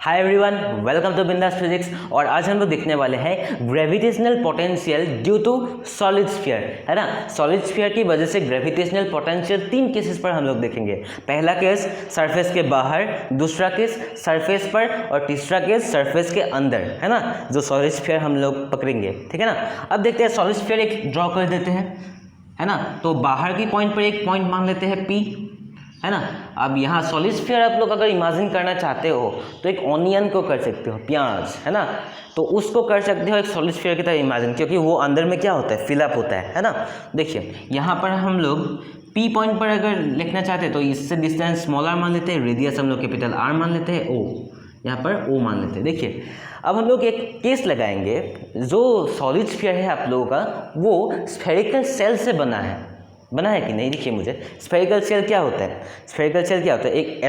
Hi everyone, welcome to Bindass physics. और आज हम लोग देखने वाले हैं gravitational potential due to solid sphere, है ना। सॉलिड स्फीयर की वजह से ग्रेविटेशनल पोटेंशियल 3 केसेस पर हम लोग देखेंगे। पहला केस सरफेस के बाहर, दूसरा केस सरफेस पर और तीसरा केस सरफेस के अंदर, है ना, जो सॉलिड स्फीयर हम लोग पकड़ेंगे। ठीक है ना। अब देखते हैं, सॉलिड स्फीयर एक ड्रॉ कर देते हैं, है ना। तो बाहर की पॉइंट पर एक पॉइंट मान लेते हैं P, है ना। अब यहाँ सॉलिड स्फीयर आप लोग अगर इमेजिन करना चाहते हो तो एक ऑनियन को कर सकते हो, प्याज, है ना। तो उसको कर सकते हो एक सॉलिड स्फीयर की तरह इमेजिन, क्योंकि वो अंदर में क्या होता है, फिलअप होता है ना। देखिए यहाँ पर हम लोग P पॉइंट पर अगर लिखना चाहते हैं तो इससे डिस्टेंस स्मॉल r मान लेते हैं, रेडियस हम लोग कैपिटल R मान लेते हैं, O यहाँ पर O मान लेते हैं। देखिए अब हम लोग एक केस लगाएंगे, जो सॉलिड स्फीयर है आप लोगों का वो स्फेरिकल सेल से बना है कि नहीं। देखिए मुझे, स्फेरिकल सेल क्या होता है, स्फेरिकल सेल क्या होता है, एक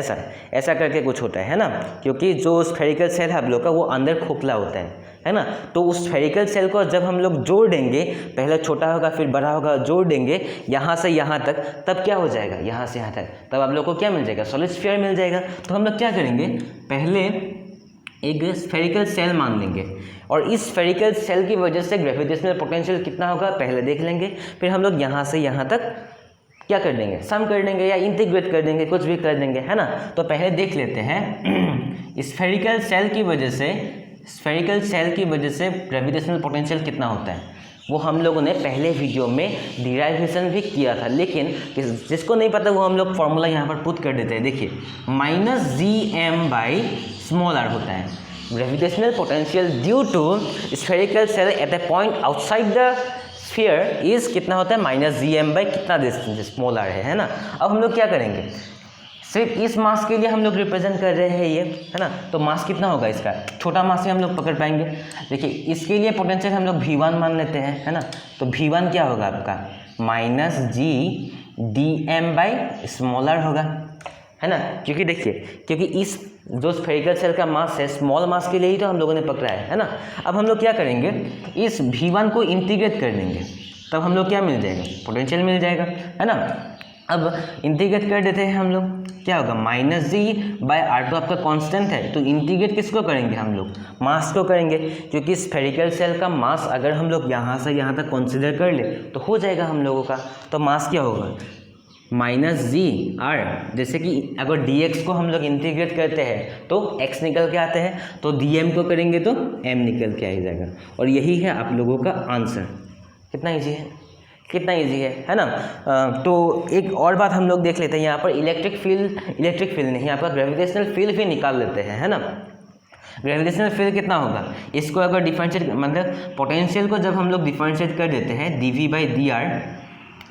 ऐसा करके कुछ होता है ना। क्योंकि जो स्फेरिकल सेल है आप लोग का वो अंदर खोखला होता है ना। तो उस स्फेरिकल सेल को जब हम लोग जोड़ देंगे, पहले छोटा होगा फिर बड़ा होगा, जोड़ देंगे यहाँ से यहाँ तक, तब क्या हो जाएगा, यहाँ से यहाँ तक, तब आप लोग को क्या मिल जाएगा, सॉलिड स्फीयर मिल जाएगा। तो हम लोग क्या करेंगे, पहले एक स्फेरिकल सेल मान लेंगे और इस स्फेरिकल सेल की वजह से ग्रेविटेशनल पोटेंशियल कितना होगा पहले देख लेंगे। फिर हम लोग यहाँ से यहाँ तक क्या कर देंगे, सम कर देंगे या इंटीग्रेट कर देंगे, कुछ भी कर देंगे, है ना। तो पहले देख लेते हैं स्फेरिकल सेल की वजह से ग्रेविटेशनल पोटेंशियल कितना होता है। वो हम लोगों ने पहले वीडियो में डिराइवेशन भी किया था, लेकिन जिसको नहीं पता वो हम लोग फॉर्मूला यहाँ पर पुट कर देते हैं। देखिए -gm/r होता है gravitational potential due to spherical shell at a point outside the sphere is कितना होता है, -gm बाई कितना डिस्टेंस स्मॉल r है ना। अब हम लोग क्या करेंगे, सिर्फ इस मास के लिए हम लोग रिप्रेजेंट कर रहे हैं ये, है ना। तो मास कितना होगा इसका, छोटा मास से हम लोग पकड़ पाएंगे। देखिए इसके लिए पोटेंशियल हम लोग V1 मान लेते हैं, है ना। तो V1 क्या होगा आपका, -gdm/r होगा, है ना। क्योंकि देखिए, क्योंकि इस जो स्फेरिकल सेल का मास है, स्मॉल मास के लिए ही तो हम लोगों ने पकड़ा है ना। अब हम लोग क्या करेंगे, इस V1 को इंटीग्रेट कर देंगे, तब हम लोग क्या मिल जाएगा, पोटेंशियल मिल जाएगा, है ना। अब इंटीग्रेट कर देते हैं हम लोग, क्या होगा, -g/r तो आपका कांस्टेंट है। तो इंटीग्रेट किसको करेंगे, हम लोग मास को करेंगे, क्योंकि स्फेरिकल सेल का मास अगर हम लोग यहाँ से यहाँ तक कंसीडर कर ले तो हो जाएगा हम लोगों का। तो मास क्या होगा, -gr, जैसे कि अगर dx को हम लोग इंटीग्रेट करते हैं तो x निकल के आते हैं, तो dm को करेंगे तो m निकल के आ जाएगा। और यही है आप लोगों का आंसर। कितना ईजी है ना। तो एक और बात हम लोग देख लेते हैं, यहाँ पर इलेक्ट्रिक फील्ड नहीं, यहाँ पर ग्रेविटेशनल फील्ड भी निकाल लेते हैं, है ना। ग्रेविटेशनल फील्ड कितना होगा, इसको अगर डिफरेंशिएट, मतलब पोटेंशियल को जब हम लोग डिफरेंशिएट कर देते हैं dv/dr,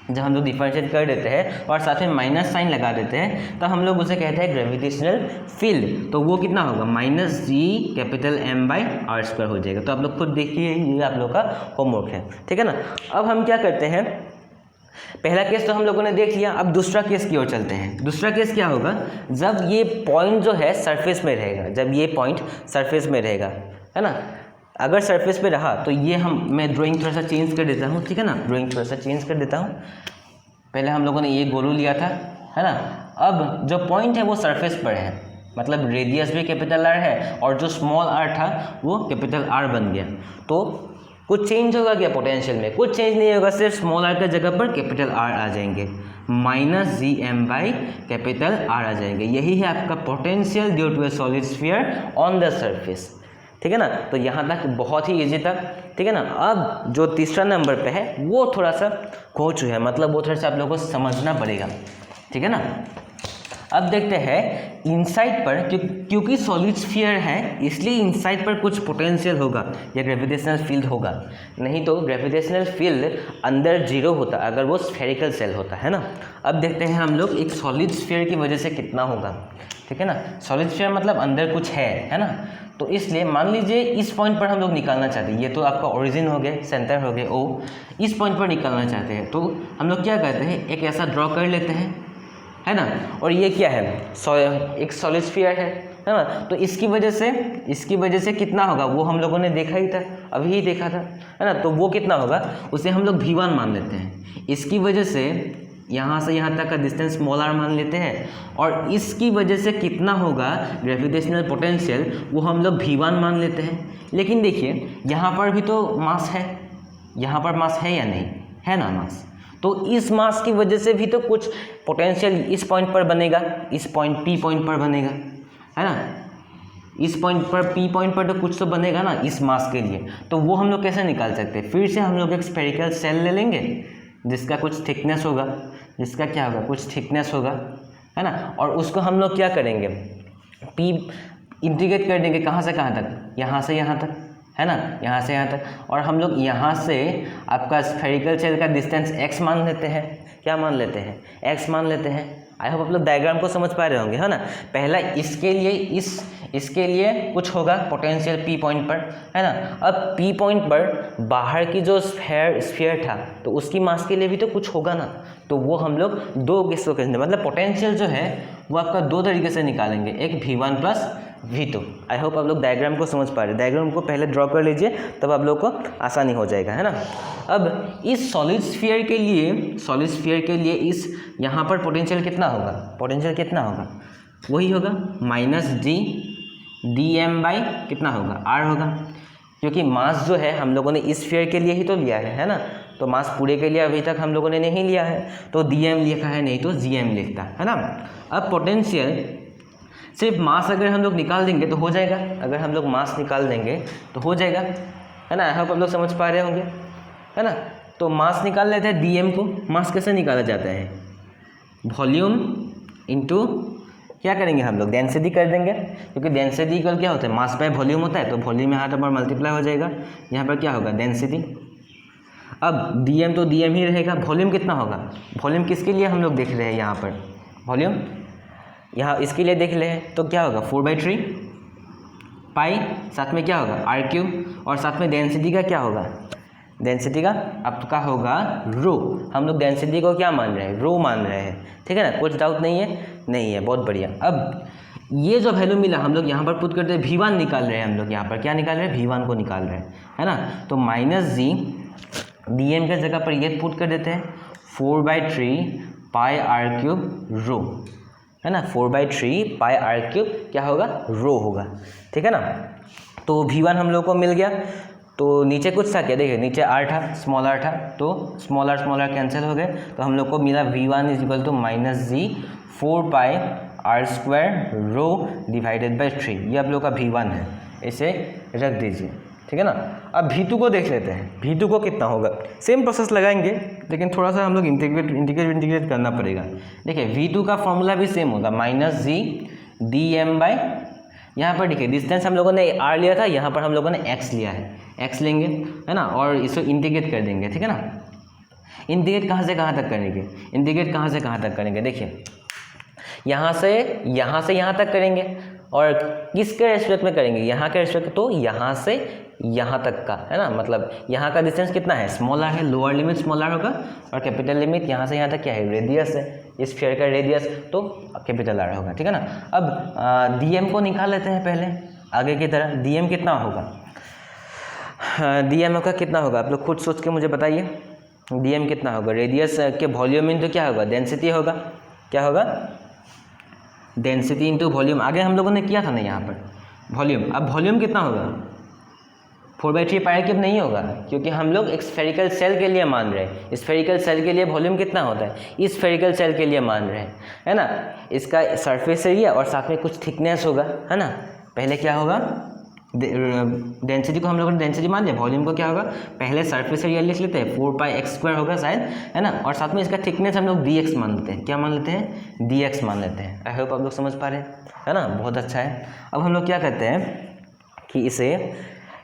जब हम लोग डिफरेंशिएट कर देते हैं और साथ में माइनस साइन लगा देते हैं, तो हम लोग उसे कहते हैं ग्रेविटेशनल फील्ड। तो वो कितना होगा, -gM/r² हो जाएगा। तो आप लोग खुद देखिए, ये आप लोग का होमवर्क है, ठीक है ना। अब हम क्या करते हैं, पहला केस तो हम लोगों ने देख लिया, अब दूसरा केस की ओर चलते हैं। दूसरा केस क्या होगा, जब ये पॉइंट जो है सरफेस में रहेगा, है ना। अगर सरफेस पे रहा तो ये मैं ड्राइंग थोड़ा सा चेंज कर देता हूँ, ठीक है ना। पहले हम लोगों ने ये गोलू लिया था, है ना। अब जो पॉइंट है वो सरफेस पर है, मतलब रेडियस भी कैपिटल R है और जो स्मॉल r था वो कैपिटल R बन गया। तो कुछ चेंज होगा क्या पोटेंशियल में, कुछ चेंज नहीं होगा, सिर्फ स्मॉल r की जगह पर कैपिटल R आ जाएंगे, -gm/R आ जाएंगे। यही है आपका potential due to a solid sphere on the surface, ठीक है ना। तो यहाँ तक बहुत ही इजी था, ठीक है ना। अब जो तीसरा नंबर पे है वो थोड़ा सा खोचू है, मतलब वो थोड़ा सा आप लोगों को समझना पड़ेगा, ठीक है ना। अब देखते हैं इनसाइड पर, क्योंकि सॉलिड स्फीयर है इसलिए इनसाइड पर कुछ पोटेंशियल होगा या ग्रेविटेशनल फील्ड होगा, नहीं तो ग्रेविटेशनल फील्ड अंदर 0 होता अगर वो स्फेरिकल सेल होता, है ना। अब देखते हैं हम लोग एक सॉलिड स्फीयर की वजह से कितना होगा, ठीक है ना। सॉलिड स्फीयर मतलब अंदर कुछ है ना। तो इसलिए मान लीजिए इस पॉइंट पर हम लोग निकालना चाहते हैं, ये तो आपका ओरिजिन हो गया, सेंटर हो गया O, इस पॉइंट पर निकालना चाहते हैं, तो हम लोग क्या करते हैं, एक ऐसा ड्रॉ कर लेते हैं, है ना। और ये क्या है, एक सॉलिड स्फीयर है ना। तो इसकी वजह से कितना होगा वो हम लोगों ने देखा ही था, अभी ही देखा था, है ना। तो वो कितना होगा उसे हम लोग V1 मान लेते हैं। इसकी वजह से यहाँ से यहाँ तक का डिस्टेंस स्मॉल आर मान लेते हैं, और इसकी वजह से कितना होगा ग्रेविटेशनल पोटेंशियल वो हम लोग V1 मान लेते हैं। लेकिन देखिए यहाँ पर भी तो मास है, यहाँ पर मास है या नहीं, है ना मास, तो इस मास की वजह से भी तो कुछ पोटेंशियल इस पॉइंट पर बनेगा, इस पॉइंट P पॉइंट पर बनेगा, है ना, इस पॉइंट पर P पॉइंट पर तो कुछ तो बनेगा ना इस मास के लिए। तो वो हम लोग कैसे निकाल सकते हैं, फिर से हम लोग एक स्फेरिकल सेल ले लेंगे जिसका कुछ थिकनेस होगा, जिसका क्या होगा, कुछ थिकनेस होगा, है ना, और उसको हम लोग क्या करेंगे, P इंटीग्रेट कर देंगे कहाँ से कहाँ तक, यहाँ से यहाँ तक, है ना, यहाँ से यहाँ तक, और हम लोग यहाँ से आपका स्फेरिकल सेल का डिस्टेंस x मान लेते हैं, क्या मान लेते हैं, x मान लेते हैं। आई होप आप लोग डायग्राम को समझ पा रहे होंगे, है ना। पहला इसके लिए इसके लिए कुछ होगा पोटेंशियल P पॉइंट पर, है ना। अब P पॉइंट पर बाहर की जो स्फीयर था तो उसकी मास के लिए भी तो कुछ होगा ना, तो वो हम लोग दो केसों के मतलब पोटेंशियल जो है वो आपका दो तरीके से निकालेंगे, एक V1 plus V2। I hope आप लोग डायग्राम को समझ पा रहे हैं। डायग्राम को पहले ड्रॉ कर लीजिए तब आप लोग को आसानी हो जाएगा, है ना। अब इस सॉलिड स्फीयर के लिए इस यहाँ पर पोटेंशियल कितना होगा, पोटेंशियल कितना होगा, वही होगा -g/dm कितना होगा, r होगा, क्योंकि मास जो है हम लोगों ने इस स्फीयर के लिए ही तो लिया है ना, तो मास पूरे के लिए अभी तक हम लोगों ने नहीं लिया है, तो dm लिखा है, नहीं तो gm लिखता है ना। अब पोटेंशियल सिर्फ मास अगर हम लोग निकाल देंगे तो हो जाएगा, अगर हम लोग मास निकाल देंगे तो हो जाएगा, है ना। आप लोग समझ पा रहे होंगे, है ना। तो मास निकाल लेते हैं dm को। मास कैसे निकाला जाता है, वॉल्यूम इंटू क्या करेंगे हम लोग, डेंसिटी कर देंगे, क्योंकि डेंसिटी इक्वल क्या होता है, मास बाय वॉल्यूम होता है, तो वॉल्यूम यहाँ पर मल्टीप्लाई हो जाएगा, यहाँ पर क्या होगा, डेंसिटी। अब dm तो dm ही रहेगा, वॉल्यूम कितना होगा, वॉल्यूम किसके लिए हम लोग देख रहे हैं, यहाँ पर वॉल्यूम यहाँ इसके लिए देख ले हैं, तो क्या होगा 4/3 पाई, साथ में क्या होगा r3, और साथ में डेंसिटी का क्या होगा, डेंसिटी का आपका होगा रो। हम लोग डेंसिटी को क्या मान रहे हैं, रो मान रहे हैं, ठीक है ना, कुछ डाउट नहीं है, नहीं है, बहुत बढ़िया। अब ये जो वैल्यू मिला हम लोग यहाँ पर पुट करते हैं, V1 निकाल रहे हैं हम लोग, यहाँ पर क्या निकाल रहे हैं, V1 को निकाल रहे हैं, है ना। तो -g/dm के जगह पर ये पुट कर देते हैं 4/3 पाई r3 रो, है ना, 4/3 पाई r3 क्या होगा, रो होगा, ठीक है ना। तो V1 हम लोग को मिल गया, तो नीचे कुछ था क्या, देखिए नीचे r था, स्मॉल r था, तो स्मॉल r कैंसिल हो गए, तो हम लोग को मिला V1 = -g/4 pi r² row divided by 3। ये आप लोग का V1 है, इसे रख दीजिए, ठीक है ना। अब V2 को देख लेते हैं, V2 को कितना होगा, सेम प्रोसेस लगाएंगे, लेकिन थोड़ा सा हम लोग इंटीग्रेट करना पड़ेगा। देखिए V2 का फॉर्मूला भी सेम होगा, -g/dm यहाँ पर देखिए डिस्टेंस हम लोगों ने r लिया था, यहाँ पर हम लोगों ने x लिया है, x लेंगे, है ना, और इसको इंटीग्रेट कर देंगे, ठीक है ना। इंटीग्रेट कहाँ से कहाँ तक करेंगे, इंटीग्रेट कहाँ से कहाँ तक करेंगे, देखिए यहाँ से यहाँ तक करेंगे, और किसके रेस्पेक्ट में करेंगे, यहाँ के रेस्पेक्ट, तो यहाँ से यहाँ तक का, है ना, मतलब यहाँ का डिस्टेंस कितना है, स्मॉल आर है, लोअर लिमिट स्मॉल आर होगा, और कैपिटल लिमिट यहाँ से यहाँ तक क्या है, रेडियस है, इस स्फीयर का रेडियस, तो कैपिटल आर होगा, ठीक है ना। अब dm को निकाल लेते हैं पहले आगे की तरह। dm कितना होगा, dm का कितना होगा, आप लोग खुद सोच के मुझे बताइए, dm कितना होगा, रेडियस के वॉल्यूम इंटू क्या होगा, डेंसिटी होगा, क्या होगा, डेंसिटी इंटू वॉल्यूम। आगे हम लोगों ने किया था ना यहाँ पर वॉल्यूम। अब वॉल्यूम कितना होगा, 4/3 पाई क्यूब नहीं होगा, क्योंकि हम लोग एक स्फेरिकल सेल के लिए मान रहे हैं। स्फेरिकल सेल के लिए वॉल्यूम कितना होता है, इस स्फेरिकल सेल के लिए मान रहे हैं, है ना। इसका सरफेस एरिया और साथ में कुछ थिकनेस होगा, है ना। पहले क्या होगा, डेंसिटी को हम लोगों ने डेंसिटी मान लिया, वॉल्यूम को क्या होगा, पहले सरफेस एरिया लिख लेते हैं, 4πx² होगा शायद, है ना, और साथ में इसका थिकनेस हम लोग dx मान लेते हैं, क्या मान लेते हैं, dx मान लेते हैं। आई होप आप लोग समझ पा रहे हैं, है ना, बहुत अच्छा है। अब हम लोग क्या करते हैं कि इसे,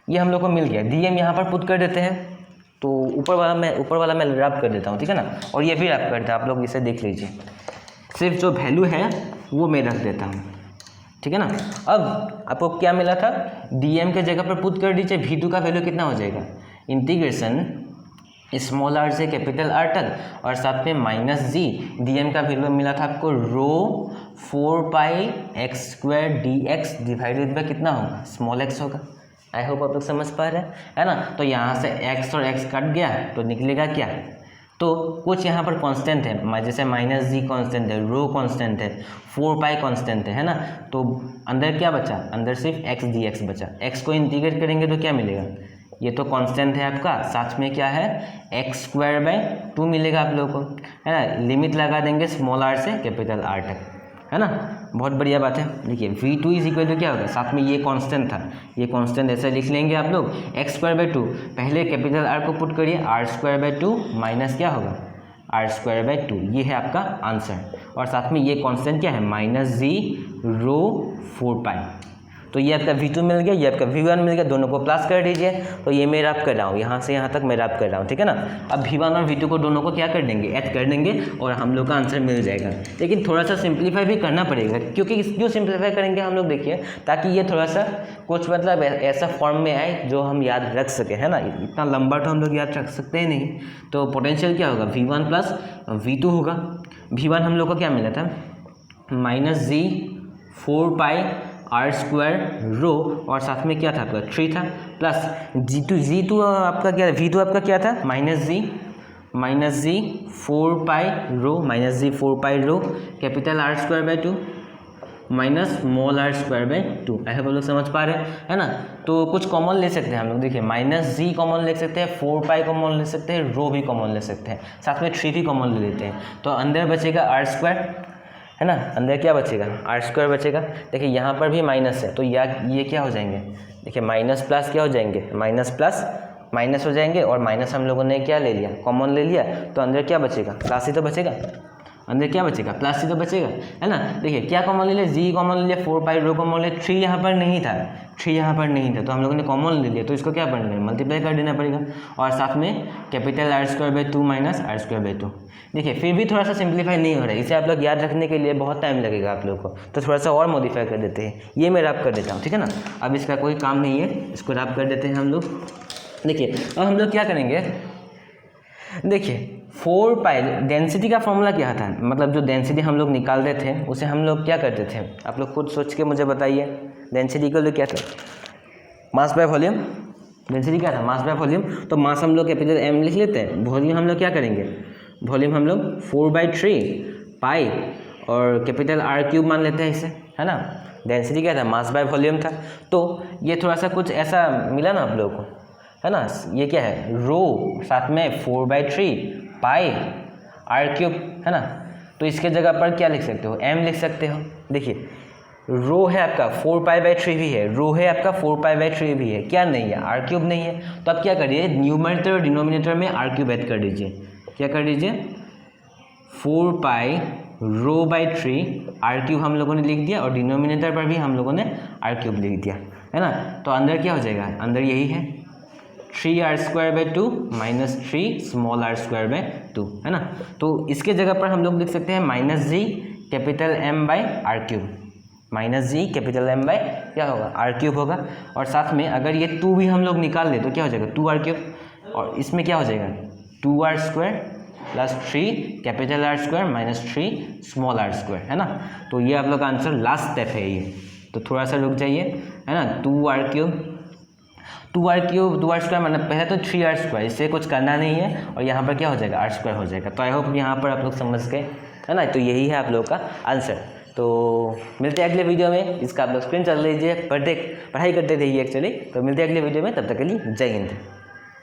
ये हम लोग को मिल गया, dm यहाँ पर पुट कर देते हैं, तो ऊपर वाला मैं रब कर देता हूँ, ठीक है ना, और ये भी रब करते हैं, आप लोग इसे देख लीजिए, सिर्फ जो वैल्यू है वो मैं रख देता हूँ, ठीक है ना। अब आपको क्या मिला था, dm के जगह पर पुट कर दीजिए, V2 का वैल्यू कितना हो जाएगा, इंटीग्रेशन स्मॉल r से कैपिटल R तक, और साथ में -g, dm का वैल्यू मिला था आपको रो 4πx² dx डिवाइडेड बाय कितना होगा, स्मॉल x होगा। आई होप आप लोग समझ पा रहे हैं, है ना। तो यहाँ से x और x कट गया तो निकलेगा क्या, तो कुछ यहाँ पर कांस्टेंट है, जैसे -g कांस्टेंट है, रो कांस्टेंट है, 4π कांस्टेंट है ना। तो अंदर क्या बचा, अंदर सिर्फ x dx बचा। x को इंटीग्रेट करेंगे तो क्या मिलेगा, ये तो कांस्टेंट है आपका, साथ में क्या है x² मिलेगा आप लोगों को, है ना। लिमिट लगा देंगे स्मॉल r से कैपिटल R तक, है ना। बहुत बढ़िया बात है। देखिए v2 इज इक्वल टू क्या होगा, साथ में ये कांस्टेंट था, ये कांस्टेंट ऐसे लिख लेंगे आप लोग, x²/2 पहले कैपिटल R को पुट करिए, r²/2 माइनस क्या होगा r²/2, ये है आपका आंसर। और साथ में ये कांस्टेंट क्या है -g रो 4π। तो ये आपका v2 मिल गया, ये आपका v1 मिल गया, दोनों को प्लस कर दीजिए। तो ये मैं रैप कर रहा हूँ, यहाँ से यहाँ तक मैं रैप कर रहा हूँ, ठीक है ना। अब v1 और v2 को दोनों को क्या कर देंगे, ऐड कर देंगे और हम लोग का आंसर मिल जाएगा। लेकिन थोड़ा सा सिंप्लीफाई भी करना पड़ेगा, क्योंकि क्यों सिंप्लीफाई करेंगे हम लोग, देखिए ताकि ये थोड़ा सा कुछ मतलब ऐसा फॉर्म में आए जो हम याद रख सके, है ना। इतना लंबा तो हम लोग याद रख सकते हैं नहीं। तो पोटेंशियल क्या होगा, v1 प्लस v2 होगा। v1 हम लोग को क्या मिला था, -g 4π r² रो, और साथ में क्या था आपका 3 था, प्लस g2 आपका क्या, v2 आपका क्या था -g 4π rho capital R²/2 minus small r²/2। ऐसा हम लोग समझ पा रहे हैं, है ना। तो कुछ कॉमन ले सकते हैं हम लोग, देखिए -g कॉमन ले सकते हैं, 4π कॉमन ले सकते हैं, रो भी कॉमन ले सकते हैं, साथ में 3 भी कॉमन ले लेते हैं। तो अंदर बचेगा r², है ना, अंदर क्या बचेगा r² बचेगा। देखिए यहाँ पर भी माइनस है, तो ये क्या हो जाएंगे, देखिए माइनस प्लस क्या हो जाएंगे, माइनस प्लस माइनस हो जाएंगे, और माइनस हम लोगों ने क्या ले लिया, कॉमन ले लिया। तो अंदर क्या बचेगा, प्लस ही तो बचेगा, अंदर क्या बचेगा, प्लस ही तो बचेगा, है ना। देखिए क्या कॉमन ले लिया, जी कॉमन ले लिया, 4π रो कॉमन ले लिया, 3 यहाँ पर नहीं था, 3 यहाँ पर नहीं था, तो हम लोगों ने कॉमन ले लिया, तो इसको क्या करना, मल्टीप्लाई कर देना पड़ेगा, और साथ में कैपिटल R²/2 माइनस R²/2। देखिए फिर भी थोड़ा सा सिंप्लीफाई नहीं हो रहा है, इसे आप लोग याद रखने के लिए बहुत टाइम लगेगा आप लोग को, तो थोड़ा सा और मॉडिफाई कर देते हैं। ये मैं रैप कर देता हूँ, ठीक है ना। अब इसका कोई काम नहीं है, इसको रैप कर देते हैं हम लोग। देखिए अब हम लोग क्या करेंगे, देखिए 4π डेंसिटी का फॉर्मूला क्या था, मतलब जो डेंसिटी हम लोग निकालते थे उसे हम लोग क्या करते थे, आप लोग खुद सोच के मुझे बताइए। डेंसिटी का लोग क्या था, मास बाय वॉल्यूम। डेंसिटी क्या था, मास बाय वॉल्यूम। तो मास हम लोग कैपिटल M लिख लेते हैं, वॉल्यूम हम लोग क्या करेंगे, वॉल्यूम हम लोग 4/3 पाई और कैपिटल R³ मान लेते हैं इसे, है ना। डेंसिटी क्या था, मास बाय वॉल्यूम था। तो ये थोड़ा सा कुछ ऐसा मिला ना आप लोगों को, है ना। ये क्या है, रो साथ में 4/3 पाई R³, है ना। तो इसके जगह पर क्या लिख सकते हो, M लिख सकते हो। देखिए रो है आपका 4π/3 भी है, रो है आपका 4π/3 भी है, क्या नहीं है, R³ नहीं है। तो आप क्या करिए, न्यूमरेटर और डिनोमिनेटर में R³ ऐड कर दीजिए। क्या कर दीजिए, 4π रो/3 R³ हम लोगों ने लिख दिया, और डिनोमिनेटर पर भी हम लोगों ने R³ लिख दिया, है ना। तो अंदर क्या हो जाएगा, अंदर यही है 3r²/2 माइनस 3 स्मॉल r²/2, है ना। तो इसके जगह पर हम लोग लिख सकते हैं -g capital M/R³, -g capital M by क्या होगा, R³ होगा। और साथ में अगर ये 2 भी हम लोग निकाल ले तो क्या हो जाएगा, 2r³, और इसमें क्या हो जाएगा 2r² plus 3 capital R² minus 3 small r², है ना। तो ये आप लोग का आंसर लास्ट स्टेप है ये, तो थोड़ा सा रुक जाइए, है ना। 2r³ मतलब पहले तो 3r², इससे कुछ करना नहीं है, और यहाँ पर क्या हो जाएगा r² हो जाएगा। तो आई होप यहाँ पर आप लोग समझ गए, है ना। तो यही है आप लोग का आंसर। तो मिलते हैं अगले वीडियो में, इसका आप लोग स्क्रीन चल लीजिए, पढ़ाई करते रहिए एक्चुअली। तो मिलते हैं अगले वीडियो में, तब तक के लिए जय हिंद।